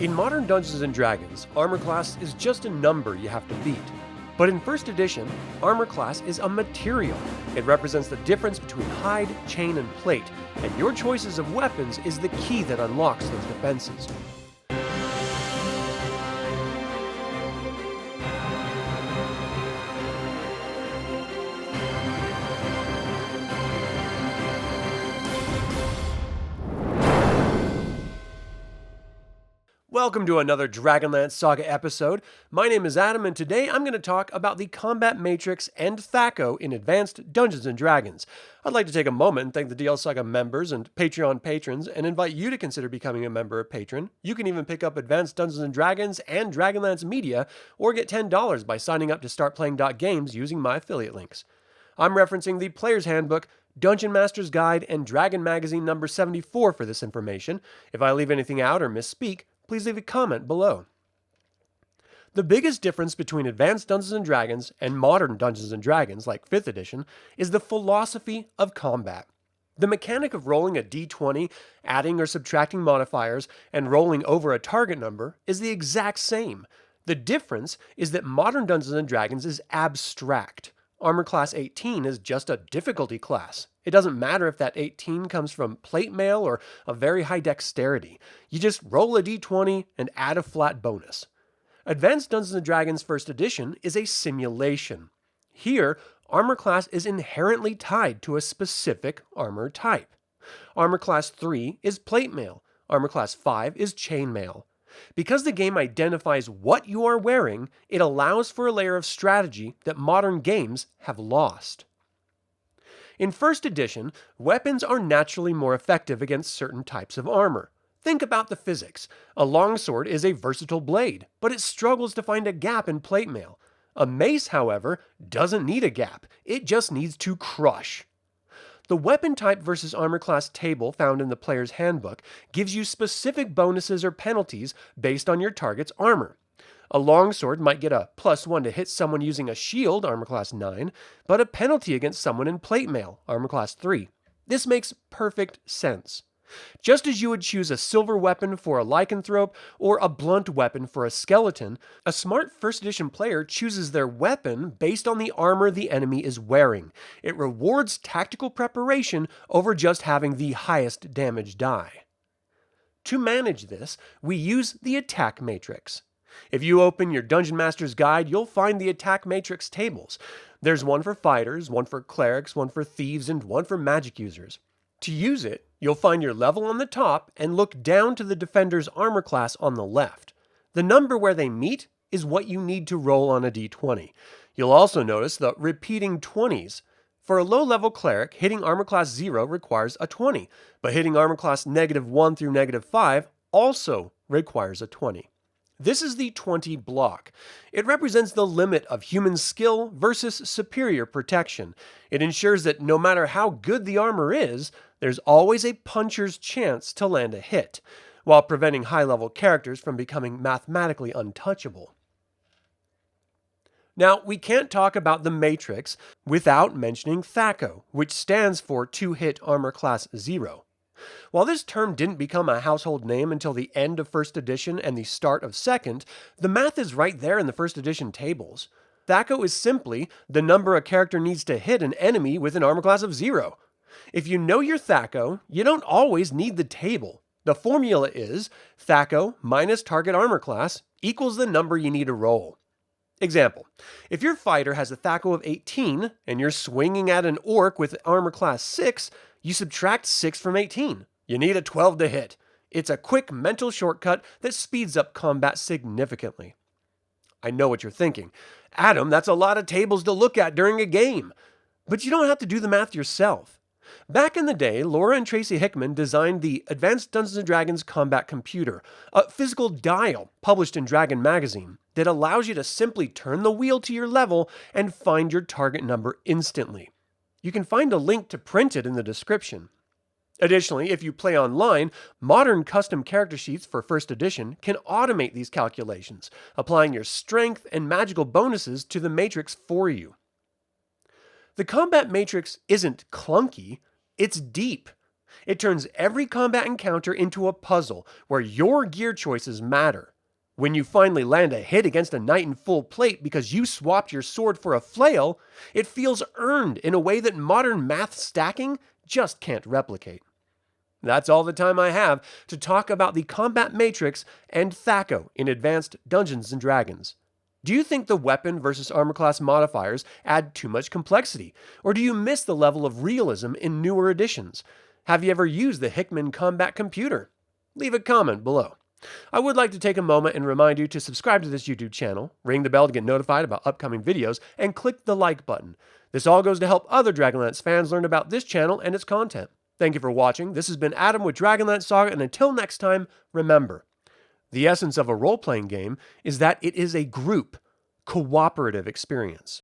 In modern Dungeons & Dragons, armor class is just a number you have to beat. But in 1st edition, armor class is a material. It represents the difference between hide, chain, and plate, and your choices of weapons is the key that unlocks those defenses. Welcome to another DragonLance Saga episode. My name is Adam, and today I'm going to talk about the combat matrix and THAC0 in Advanced Dungeons & Dragons. I'd like to take a moment and thank the DL Saga members and Patreon patrons and invite you to consider becoming a member or patron. You can even pick up Advanced Dungeons & Dragons and Dragonlance Media or get $10 by signing up to startplaying.games using my affiliate links. I'm referencing the Player's Handbook, Dungeon Master's Guide, and Dragon Magazine number 74 for this information. If I leave anything out or misspeak, please leave a comment below. The biggest difference between Advanced Dungeons & Dragons and modern Dungeons & Dragons, like 5th edition, is the philosophy of combat. The mechanic of rolling a d20, adding or subtracting modifiers, and rolling over a target number is the exact same. The difference is that modern Dungeons & Dragons is abstract. Armor class 18 is just a difficulty class. It doesn't matter if that 18 comes from plate mail or a very high dexterity. You just roll a d20 and add a flat bonus. Advanced Dungeons & Dragons 1st edition is a simulation. Here, armor class is inherently tied to a specific armor type. Armor class 3 is plate mail. Armor class 5 is chain mail. Because the game identifies what you are wearing, it allows for a layer of strategy that modern games have lost. In 1st edition, weapons are naturally more effective against certain types of armor. Think about the physics. A longsword is a versatile blade, but it struggles to find a gap in plate mail. A mace, however, doesn't need a gap. It just needs to crush. The weapon type versus armor class table found in the Player's Handbook gives you specific bonuses or penalties based on your target's armor. A longsword might get a +1 to hit someone using a shield, armor class 9, but a penalty against someone in plate mail, armor class 3. This makes perfect sense. Just as you would choose a silver weapon for a lycanthrope or a blunt weapon for a skeleton, a smart 1st edition player chooses their weapon based on the armor the enemy is wearing. It rewards tactical preparation over just having the highest damage die. To manage this, we use the attack matrix. If you open your Dungeon Master's Guide, you'll find the attack matrix tables. There's one for fighters, one for clerics, one for thieves, and one for magic users. To use it, you'll find your level on the top and look down to the defender's armor class on the left. The number where they meet is what you need to roll on a d20. You'll also notice the repeating 20s. For a low-level cleric, hitting armor class 0 requires a 20, but hitting armor class -1 through -5 also requires a 20. This is the 20 block. It represents the limit of human skill versus superior protection. It ensures that no matter how good the armor is, there's always a puncher's chance to land a hit, while preventing high-level characters from becoming mathematically untouchable. Now, we can't talk about the Matrix without mentioning THAC0, which stands for 2-hit armor class 0. While this term didn't become a household name until the end of 1st edition and the start of 2nd, the math is right there in the 1st edition tables. THAC0 is simply the number a character needs to hit an enemy with an armor class of 0. If you know your THAC0, you don't always need the table. The formula is THAC0 minus target armor class equals the number you need to roll. Example, if your fighter has a THAC0 of 18 and you're swinging at an orc with armor class 6, you subtract 6 from 18. You need a 12 to hit. It's a quick mental shortcut that speeds up combat significantly. I know what you're thinking. Adam, that's a lot of tables to look at during a game. But you don't have to do the math yourself. Back in the day, Laura and Tracy Hickman designed the Advanced Dungeons & Dragons Combat Computer, a physical dial published in Dragon Magazine that allows you to simply turn the wheel to your level and find your target number instantly. You can find a link to print it in the description. Additionally, if you play online, modern custom character sheets for 1st edition can automate these calculations, applying your strength and magical bonuses to the matrix for you. The combat matrix isn't clunky, it's deep. It turns every combat encounter into a puzzle where your gear choices matter. When you finally land a hit against a knight in full plate because you swapped your sword for a flail, it feels earned in a way that modern math stacking just can't replicate. That's all the time I have to talk about the combat matrix and THAC0 in Advanced Dungeons & Dragons. Do you think the weapon versus armor class modifiers add too much complexity, or do you miss the level of realism in newer editions? Have you ever used the Hickman Combat Computer? Leave a comment below. I would like to take a moment and remind you to subscribe to this YouTube channel, ring the bell to get notified about upcoming videos, and click the like button. This all goes to help other Dragonlance fans learn about this channel and its content. Thank you for watching. This has been Adam with DragonLance Saga, and until next time, remember, the essence of a role-playing game is that it is a group, cooperative experience.